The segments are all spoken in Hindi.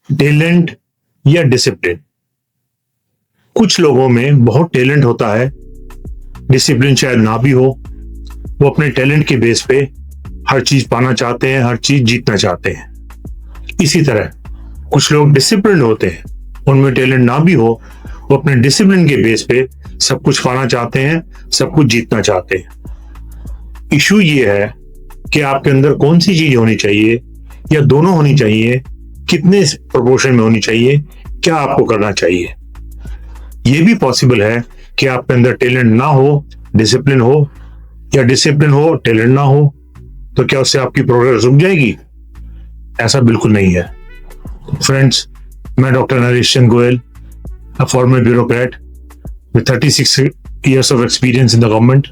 टैलेंट या डिसिप्लिन। कुछ लोगों में बहुत टैलेंट होता है, डिसिप्लिन शायद ना भी हो। वो अपने टैलेंट के बेस पे हर चीज पाना चाहते हैं, हर चीज जीतना चाहते हैं। इसी तरह कुछ लोग डिसिप्लिन होते हैं, उनमें टैलेंट ना भी हो, वो अपने डिसिप्लिन के बेस पे सब कुछ पाना चाहते हैं, सब कुछ जीतना चाहते हैं। इशू ये है कि आपके अंदर कौन सी चीज होनी चाहिए, या दोनों होनी चाहिए, कितने प्रोपोर्शन में होनी चाहिए, क्या आपको करना चाहिए। यह भी पॉसिबल है कि आपके अंदर टैलेंट ना हो, डिसिप्लिन हो, या डिसिप्लिन हो, टैलेंट ना हो, तो क्या उससे आपकी प्रोग्रेस रुक जाएगी? ऐसा बिल्कुल नहीं है। फ्रेंड्स, मैं doctor Naresh Chand Goyal, a former bureaucrat with 36 years of experience in the government.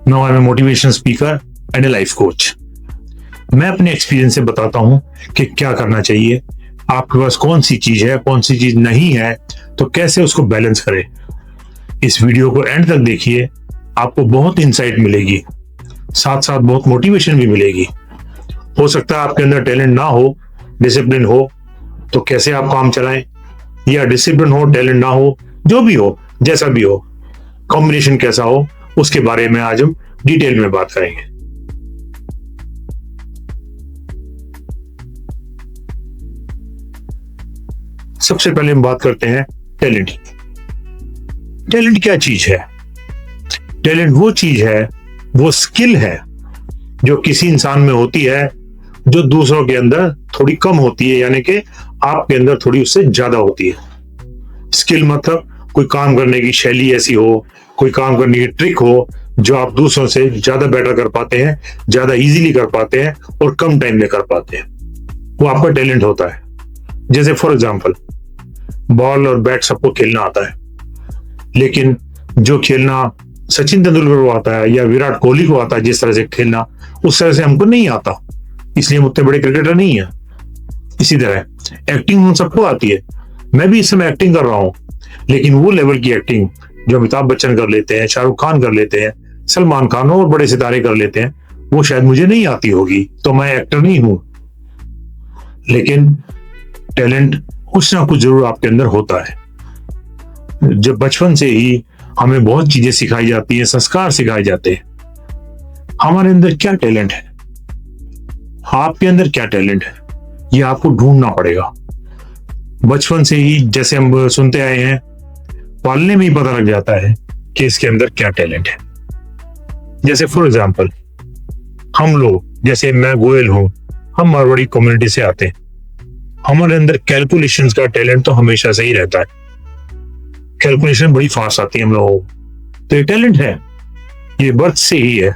Now I'm a motivational speaker and a life coach. मैं अपने एक्सपीरियंस से बताता हूं कि क्या करना चाहिए, आपके पास कौन सी चीज है, कौन सी चीज नहीं है, तो कैसे उसको बैलेंस करें। इस वीडियो को एंड तक देखिए, आपको बहुत इंसाइट मिलेगी, साथ साथ बहुत मोटिवेशन भी मिलेगी। हो सकता है आपके अंदर टैलेंट ना हो, डिसिप्लिन हो, तो कैसे आप काम चलाएं, या डिसिप्लिन हो, टैलेंट ना हो, जो भी हो, जैसा भी हो, कॉम्बिनेशन कैसा हो, उसके बारे में आज हम डिटेल में बात करेंगे। सबसे पहले हम बात करते हैं टैलेंट की। टैलेंट क्या चीज है? टैलेंट वो चीज है, वो स्किल है जो किसी इंसान में होती है, जो दूसरों के अंदर थोड़ी कम होती है, यानी कि आपके अंदर थोड़ी उससे ज्यादा होती है। स्किल मतलब कोई काम करने की शैली ऐसी हो, कोई काम करने की ट्रिक हो जो आप दूसरों से ज्यादा बेटर कर पाते हैं, ज्यादा इजीली कर पाते हैं और कम टाइम में कर पाते हैं, वो आपका टैलेंट होता है। जैसे फॉर एग्जांपल, बॉल और बैट सबको खेलना आता है, लेकिन जो खेलना सचिन तेंदुलकर को आता है या विराट कोहली को आता है, जिस तरह से खेलना, उस तरह से हमको नहीं आता, इसलिए हम उतने बड़े क्रिकेटर नहीं है। इसी तरह एक्टिंग हम सबको आती है, मैं भी इस समय एक्टिंग कर रहा हूं, लेकिन वो लेवल की एक्टिंग जो अमिताभ बच्चन कर लेते हैं, शाहरुख खान कर लेते हैं, सलमान खान और बड़े सितारे कर लेते हैं, वो शायद मुझे नहीं आती होगी, तो मैं एक्टर नहीं हूं। लेकिन टैलेंट कुछ ना कुछ जरूर आपके अंदर होता है। जब बचपन से ही हमें बहुत चीजें सिखाई जाती हैं, संस्कार सिखाए जाते हैं, हमारे अंदर क्या टैलेंट है, आपके अंदर क्या टैलेंट है, ये आपको ढूंढना पड़ेगा। बचपन से ही जैसे हम सुनते आए हैं, पालने में ही पता लग जाता है कि इसके अंदर क्या टैलेंट है। जैसे फॉर एग्जांपल, हम लोग, जैसे मैं गोयल हूं, हम मारवाड़ी कम्युनिटी से आते हैं, हमारे अंदर कैलकुलेशंस का टैलेंट तो हमेशा से ही रहता है। कैलकुलेशन बड़ी फास्ट आती है हम लोगों को, तो ये टैलेंट है, ये बर्थ से ही है।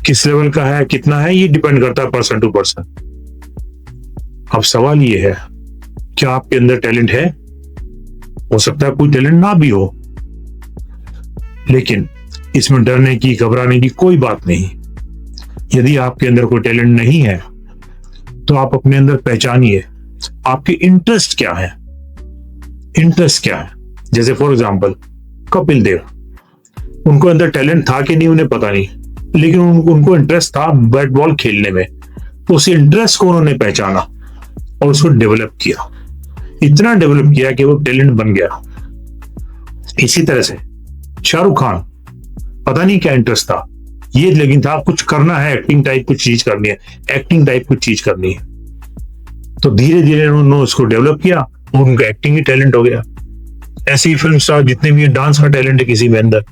किस लेवल का है, कितना है, ये डिपेंड करता है पर्सन टू पर्सन। अब सवाल ये है, क्या आपके अंदर टैलेंट है? हो सकता है कोई टैलेंट ना भी हो, लेकिन इसमें डरने की, घबराने की कोई बात नहीं। यदि आपके अंदर कोई टैलेंट नहीं है, तो आप अपने अंदर पहचानिए आपके इंटरेस्ट क्या है। इंटरेस्ट क्या है? जैसे फॉर एग्जांपल कपिल देव, उनको अंदर टैलेंट था कि नहीं उन्हें पता नहीं, लेकिन उनको इंटरेस्ट था बैट बॉल खेलने में, तो उस इंटरेस्ट को उन्होंने पहचाना और उसको डेवलप किया, इतना डेवलप किया कि वो टैलेंट बन गया। इसी तरह से शाहरुख खान, पता नहीं क्या इंटरेस्ट था, ये लेकिन था कुछ करना है, एक्टिंग टाइप कुछ चीज करनी है, एक्टिंग टाइप कुछ चीज करनी है, तो धीरे धीरे उन्होंने उसको डेवलप किया और उनका एक्टिंग ही टैलेंट हो गया। ऐसे ही फिल्म स्टार जितने भी, डांस का टैलेंट है किसी में अंदर,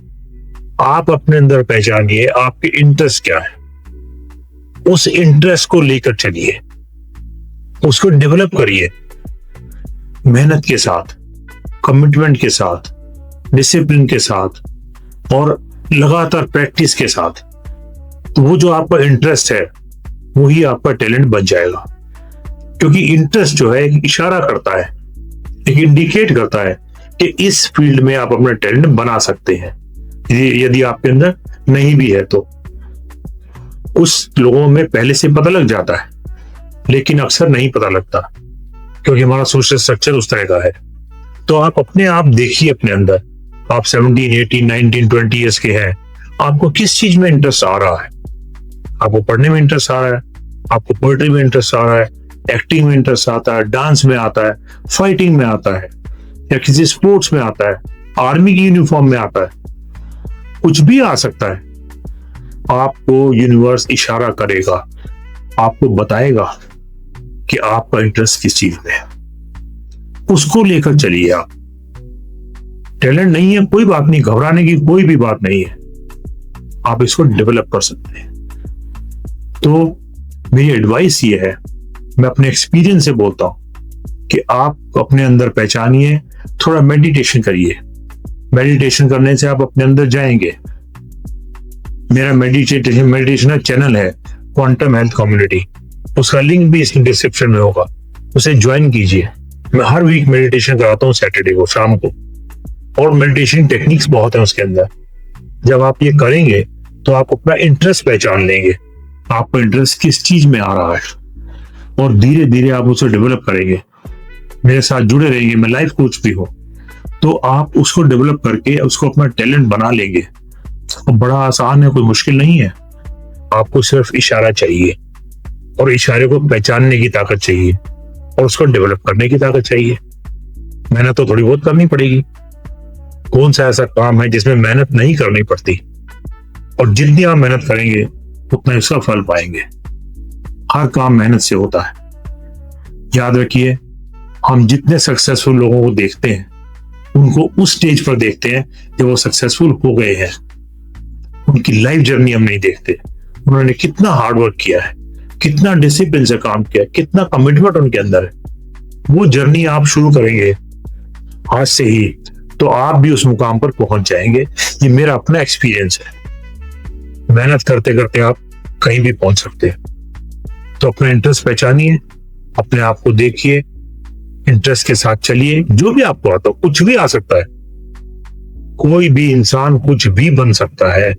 आप अपने अंदर पहचानिए आपके इंटरेस्ट क्या है, उस इंटरेस्ट को लेकर चलिए, उसको डेवलप करिए, मेहनत के साथ, कमिटमेंट के साथ, डिसिप्लिन के साथ और लगातार प्रैक्टिस के साथ। तो वो जो आपका इंटरेस्ट है वही आपका टैलेंट बन जाएगा, क्योंकि इंटरेस्ट जो है एक इशारा करता है, एक इंडिकेट करता है कि इस फील्ड में आप अपना टैलेंट बना सकते हैं। यदि आपके अंदर नहीं भी है तो उस लोगों में पहले से पता लग जाता है, लेकिन अक्सर नहीं पता लगता, क्योंकि हमारा सोशल स्ट्रक्चर उस तरह का है। तो आप अपने आप देखिए अपने अंदर, आप 17, 18, 19, 20 ईयर्स के हैं, आपको किस चीज में इंटरेस्ट आ रहा है? आपको पढ़ने में इंटरेस्ट आ रहा है, आपको पोएट्री में इंटरेस्ट आ रहा है, एक्टिंग में इंटरेस्ट आता है, डांस में आता है, फाइटिंग में आता है, या किसी स्पोर्ट्स में आता है, आर्मी की यूनिफॉर्म में आता है, कुछ भी आ सकता है। आपको यूनिवर्स इशारा करेगा, आपको बताएगा कि आपका इंटरेस्ट किस चीज में है, उसको लेकर चलिए। आप टैलेंट नहीं है कोई बात नहीं, घबराने की कोई भी बात नहीं है, आप इसको डेवलप कर सकते हैं। तो मेरी एडवाइस ये है, मैं अपने एक्सपीरियंस से बोलता हूं कि आप अपने अंदर पहचानिए, थोड़ा मेडिटेशन करिए। मेडिटेशन करने से आप अपने अंदर जाएंगे। मेरा मेडिटेशन का चैनल है क्वांटम हेल्थ कम्युनिटी, उसका लिंक भी इस डिस्क्रिप्शन में होगा, उसे ज्वाइन कीजिए। मैं हर वीक मेडिटेशन कराता हूँ सैटरडे को शाम को, और मेडिटेशन टेक्निक्स बहुत है उसके अंदर। जब आप ये करेंगे तो आप अपना इंटरेस्ट पहचान लेंगे, आपका इंटरेस्ट किस चीज में आ रहा है, और धीरे धीरे आप उसे डेवलप करेंगे। मेरे साथ जुड़े रहेंगे, मैं लाइफ कोच भी हूँ, तो आप उसको डेवलप करके उसको अपना टैलेंट बना लेंगे। और बड़ा आसान है, कोई मुश्किल नहीं है। आपको सिर्फ इशारा चाहिए, और इशारे को पहचानने की ताकत चाहिए, और उसको डेवलप करने की ताकत चाहिए। मेहनत तो थोड़ी बहुत करनी पड़ेगी। कौन सा ऐसा काम है जिसमें मेहनत नहीं करनी पड़ती, और जितनी आप मेहनत करेंगे उतना उसका फल पाएंगे। हर काम मेहनत से होता है। याद रखिए, हम जितने सक्सेसफुल लोगों को देखते हैं, उनको उस स्टेज पर देखते हैं जब वो सक्सेसफुल हो गए हैं। उनकी लाइफ जर्नी हम नहीं देखते, उन्होंने कितना हार्ड वर्क किया है, कितना डिसिप्लिन से काम किया, कितना कमिटमेंट उनके अंदर है। वो जर्नी आप शुरू करेंगे आज से ही, तो आप भी उस मुकाम पर पहुंच जाएंगे। ये मेरा अपना एक्सपीरियंस है। मेहनत करते करते आप कहीं भी पहुंच सकते हैं। तो अपना इंटरेस्ट पहचानिए, अपने आप को देखिए, इंटरेस्ट के साथ चलिए। जो भी आपको आता हो, कुछ भी आ सकता है, कोई भी इंसान कुछ भी बन सकता है।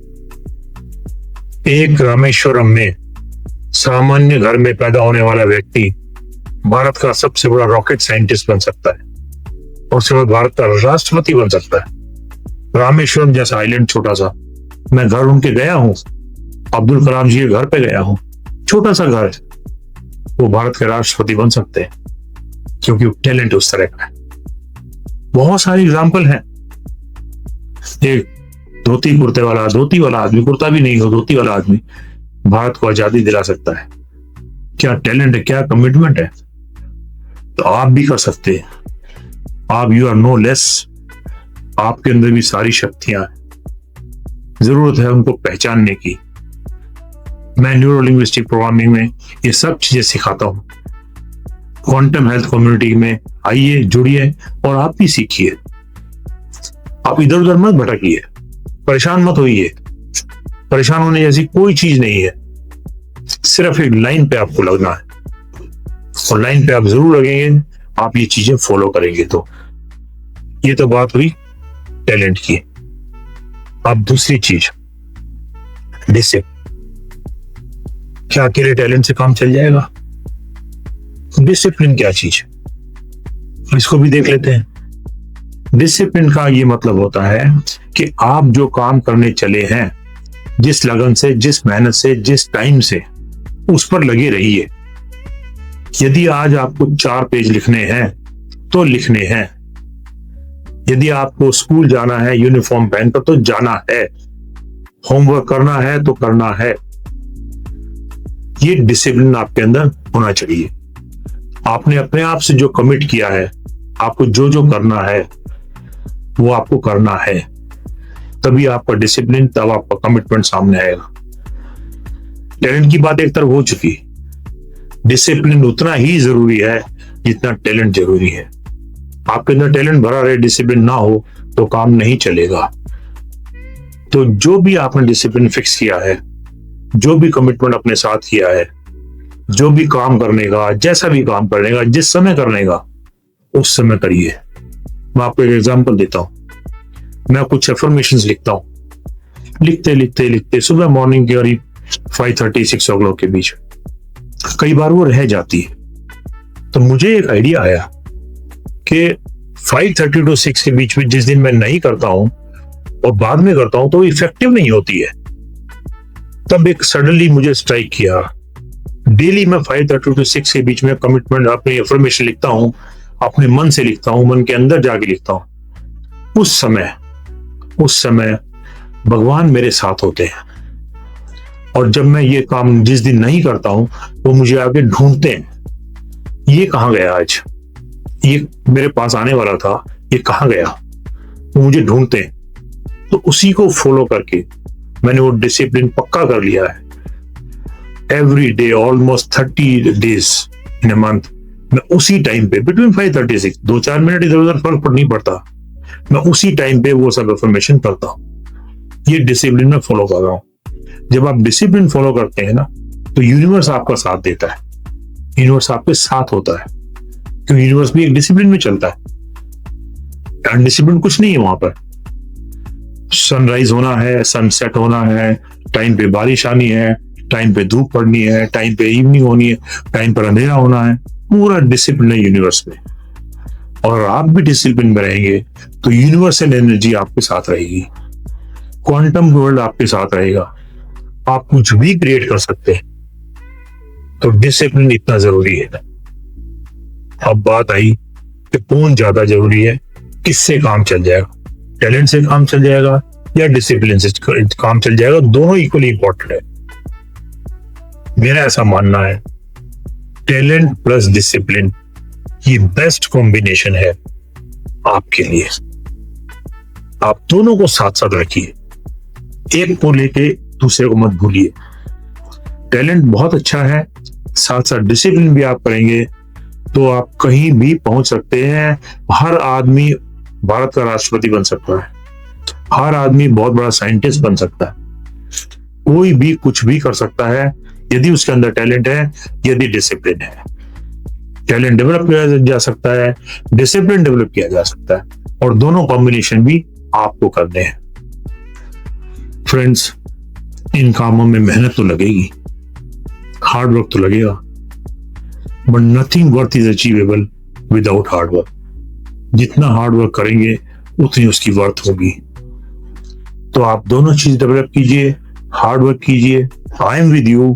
एक रामेश्वरम में सामान्य घर में पैदा होने वाला व्यक्ति भारत का सबसे बड़ा रॉकेट साइंटिस्ट बन सकता है, और उसके बाद भारत का राष्ट्रपति बन सकता है। रामेश्वरम जैसा आइलैंड छोटा सा, मैं घर उनके गया हूं, अब्दुल कलाम जी के घर पे गया हूं, छोटा सा घर है, वो भारत के राष्ट्रपति बन सकते हैं, क्योंकि टैलेंट उस तरह का है। बहुत सारे एग्जाम्पल हैं। एक धोती कुर्ते वाला, धोती वाला आदमी, कुर्ता भी नहीं हो, धोती वाला आदमी भारत को आजादी दिला सकता है। क्या टैलेंट है, क्या कमिटमेंट है। तो आप भी कर सकते हैं। आप यू आर नो लेस, आपके अंदर भी सारी शक्तियां हैं, जरूरत है उनको पहचानने की। मैं न्यूरो लिंग्विस्टिक प्रोग्रामिंग में ये सब चीजें सिखाता हूं। क्वांटम हेल्थ कम्युनिटी में आइए, जुड़िए, और आप भी सीखिए। आप इधर उधर मत भटकिए, परेशान मत होइए। परेशान होने जैसी कोई चीज नहीं है। सिर्फ एक लाइन पे आपको लगना है, और लाइन पे आप जरूर लगेंगे, आप ये चीजें फॉलो करेंगे। तो ये तो बात हुई टैलेंट की। अब दूसरी चीज, डिसिप्लिन। क्या अकेले टैलेंट से काम चल जाएगा? डिसिप्लिन क्या चीज है, इसको भी देख लेते हैं। डिसिप्लिन का ये मतलब होता है कि आप जो काम करने चले हैं, जिस लगन से, जिस मेहनत से, जिस टाइम से, उस पर लगे रहिए। यदि आज आपको 4 पेज लिखने हैं तो लिखने हैं। यदि आपको स्कूल जाना है यूनिफॉर्म पहनकर तो जाना है। होमवर्क करना है तो करना है। ये डिसिप्लिन आपके अंदर होना चाहिए। आपने अपने आप से जो कमिट किया है, आपको जो जो करना है वो आपको करना है, तभी आपका डिसिप्लिन, तब आपका कमिटमेंट सामने आएगा। टैलेंट की बात एक तरफ हो चुकी, डिसिप्लिन उतना ही जरूरी है जितना टैलेंट जरूरी है। आपके अंदर टैलेंट भरा रहे, डिसिप्लिन ना हो तो काम नहीं चलेगा। तो जो भी आपने डिसिप्लिन फिक्स किया है, जो भी कमिटमेंट अपने साथ किया है, जो भी काम करने का, जैसा भी काम करने का, जिस समय करने का, उस समय करिए। मैं आपको एक एग्जांपल देता हूं। मैं कुछ अफर्मेशंस लिखता हूं, लिखते लिखते लिखते सुबह मॉर्निंग के करीब 5:30-6 o'clock के बीच कई बार वो रह जाती है। तो मुझे एक आइडिया आया कि 5:30 to 6 के बीच में जिस दिन मैं नहीं करता हूं और बाद में करता हूं तो इफेक्टिव नहीं होती है। तब एक सडनली मुझे स्ट्राइक किया, डेली मैं 5:30 to 6 के बीच में कमिटमेंट, अपनी अफर्मेशन लिखता हूँ, अपने मन से लिखता हूँ, मन के अंदर जाके लिखता हूँ। उस समय भगवान मेरे साथ होते हैं। और जब मैं ये काम जिस दिन नहीं करता हूं, वो मुझे आके ढूंढते हैं, ये कहाँ गया आज, ये मेरे पास आने वाला था, ये कहाँ गया, वो मुझे ढूंढते हैं। तो उसी को फॉलो करके मैंने वो डिसिप्लिन पक्का कर लिया है। Every day, almost 30 days in a month, मैं उसी टाइम पे बिटवीन 5:36, 2-4 मिनट इधर उधर फर्क नहीं पड़ता, मैं उसी टाइम पे वो सब इन्फॉर्मेशन करता हूँ। ये डिसिप्लिन में फॉलो कर रहा हूँ। जब आप डिसिप्लिन फॉलो करते हैं ना, तो यूनिवर्स आपका साथ देता है, यूनिवर्स आपके साथ होता है, क्योंकि यूनिवर्स भी एक डिसिप्लिन में चलता है। अनडिसिप्लिन कुछ नहीं है वहां पर। सनराइज होना है, सनसेट होना है, टाइम पे बारिश आनी है, टाइम पे धूप पड़नी है, टाइम पे इवनिंग होनी है, टाइम पर अंधेरा होना है, पूरा डिसिप्लिन है यूनिवर्स में। और आप भी डिसिप्लिन में रहेंगे तो यूनिवर्सल एनर्जी आपके साथ रहेगी, क्वांटम वर्ल्ड आपके साथ रहेगा, आप कुछ भी क्रिएट कर सकते हैं। तो डिसिप्लिन इतना जरूरी है। अब बात आई कि कौन ज्यादा जरूरी है, किससे काम चल जाएगा, टैलेंट से काम चल जाएगा या डिसिप्लिन से काम चल जाएगा, दोनों इक्वली इंपॉर्टेंट है। मेरा ऐसा मानना है, टैलेंट प्लस डिसिप्लिन ये बेस्ट कॉम्बिनेशन है आपके लिए। आप दोनों को साथ साथ रखिए, एक को लेके दूसरे को मत भूलिए। टैलेंट बहुत अच्छा है, साथ साथ डिसिप्लिन भी आप करेंगे तो आप कहीं भी पहुंच सकते हैं। हर आदमी भारत का राष्ट्रपति बन सकता है, हर आदमी बहुत बड़ा साइंटिस्ट बन सकता है, कोई भी कुछ भी कर सकता है यदि उसके अंदर टैलेंट है, यदि डिसिप्लिन है। टैलेंट डेवलप किया जा सकता है, डिसिप्लिन डेवलप किया जा सकता है, और दोनों कॉम्बिनेशन भी आपको करने हैं। फ्रेंड्स, इन कामों में मेहनत तो लगेगी, हार्ड वर्क तो लगेगा, but nothing worth is achievable without hard work. जितना हार्ड वर्क करेंगे उतनी उसकी वर्थ होगी। तो आप दोनों चीज डेवलप कीजिए, हार्ड वर्क कीजिए। आई एम विद यू,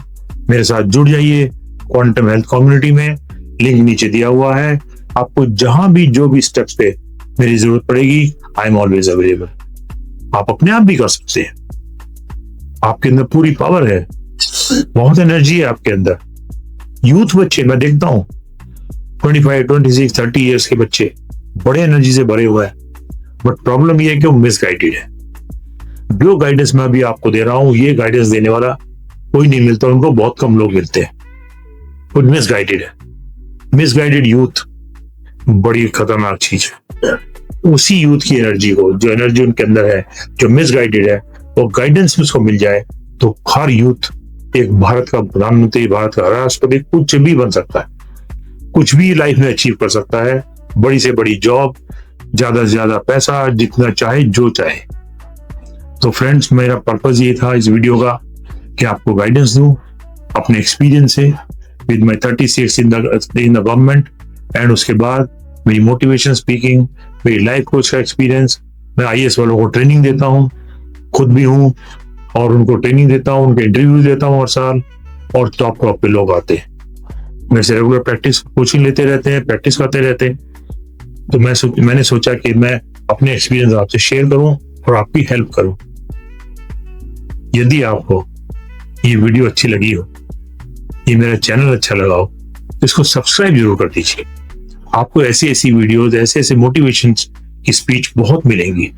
मेरे साथ जुड़ जाइए क्वांटम हेल्थ कम्युनिटी में, लिंक नीचे दिया हुआ है। आपको जहां भी जो भी स्टेप्स पे मेरी जरूरत पड़ेगी, आई एम ऑलवेज अवेलेबल। आप अपने आप भी कर सकते हैं, आपके अंदर पूरी पावर है, बहुत एनर्जी है आपके अंदर। यूथ बच्चे मैं देखता हूं, 25, 26, 30 ईयर्स के बच्चे बड़े एनर्जी से भरे हुए हैं, बट प्रॉब्लम यह है कि वो मिसगाइडेड है। जो गाइडेंस मैं अभी आपको दे रहा हूं, ये गाइडेंस देने वाला कोई नहीं मिलता, उनको बहुत कम लोग मिलते हैं। वो मिसगाइडेड है। मिसगाइडेड यूथ बड़ी खतरनाक चीज है। उसी यूथ की एनर्जी को, जो एनर्जी उनके अंदर है, जो मिसगाइडेड है, वो गाइडेंस उसको मिल जाए तो हर यूथ एक भारत का प्रधानमंत्री, भारत का राष्ट्रपति, कुछ भी बन सकता है, कुछ भी लाइफ में अचीव कर सकता है। बड़ी से बड़ी जॉब, ज्यादा से ज्यादा पैसा, जितना चाहे, जो चाहे। तो फ्रेंड्स, मेरा पर्पस ये था इस वीडियो का कि आपको गाइडेंस दूं अपने एक्सपीरियंस से with my 30 years in the government, and उसके बाद मेरी मोटिवेशन स्पीकिंग, मेरी लाइफ कोच का एक्सपीरियंस। मैं IAS वालों को ट्रेनिंग देता हूँ, खुद भी हूँ, और उनको ट्रेनिंग देता हूँ, उनके इंटरव्यू देता हूँ हर साल, और टॉप पे लोग आते हैं मेरे से, रेगुलर प्रैक्टिस कोचिंग लेते रहते हैं, प्रैक्टिस करते रहते हैं। तो मैंने सोचा कि मैं अपने एक्सपीरियंस आपसे शेयर करूं और आपकी हेल्प करूं। यदि आपको ये वीडियो अच्छी लगी हो, ये मेरा चैनल अच्छा लगा हो, तो इसको सब्सक्राइब जरूर कर दीजिए। आपको ऐसी वीडियोस, ऐसे मोटिवेशन की स्पीच बहुत मिलेंगी।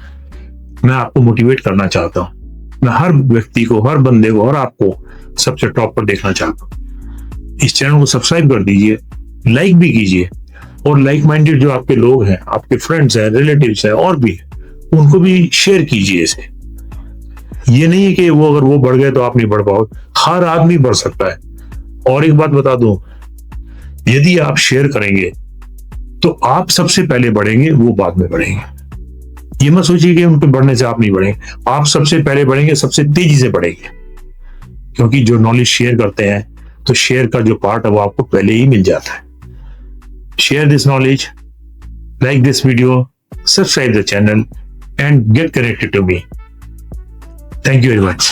मैं आपको मोटिवेट करना चाहता हूँ। मैं हर व्यक्ति को, हर बंदे को, और आपको सबसे टॉप पर देखना चाहता हूँ। इस चैनल को सब्सक्राइब कर दीजिए, लाइक भी कीजिए, और लाइक माइंडेड जो आपके लोग हैं, आपके फ्रेंड्स हैं, रिलेटिव्स हैं, और भी, उनको भी शेयर कीजिए इसे। ये नहीं है कि वो अगर वो बढ़ गए तो आप नहीं बढ़ पाओ, हर आदमी बढ़ सकता है। और एक बात बता दूं, यदि आप शेयर करेंगे तो आप सबसे पहले बढ़ेंगे, वो बाद में बढ़ेंगे। ये मत सोचिए कि उनके बढ़ने से आप नहीं बढ़ेंगे, आप सबसे पहले बढ़ेंगे, सबसे तेजी से बढ़ेंगे। क्योंकि जो नॉलेज शेयर करते हैं, तो शेयर का जो पार्ट है वो आपको पहले ही मिल जाता है। Share this knowledge, like this video, subscribe the channel, and get connected to me. Thank you very much.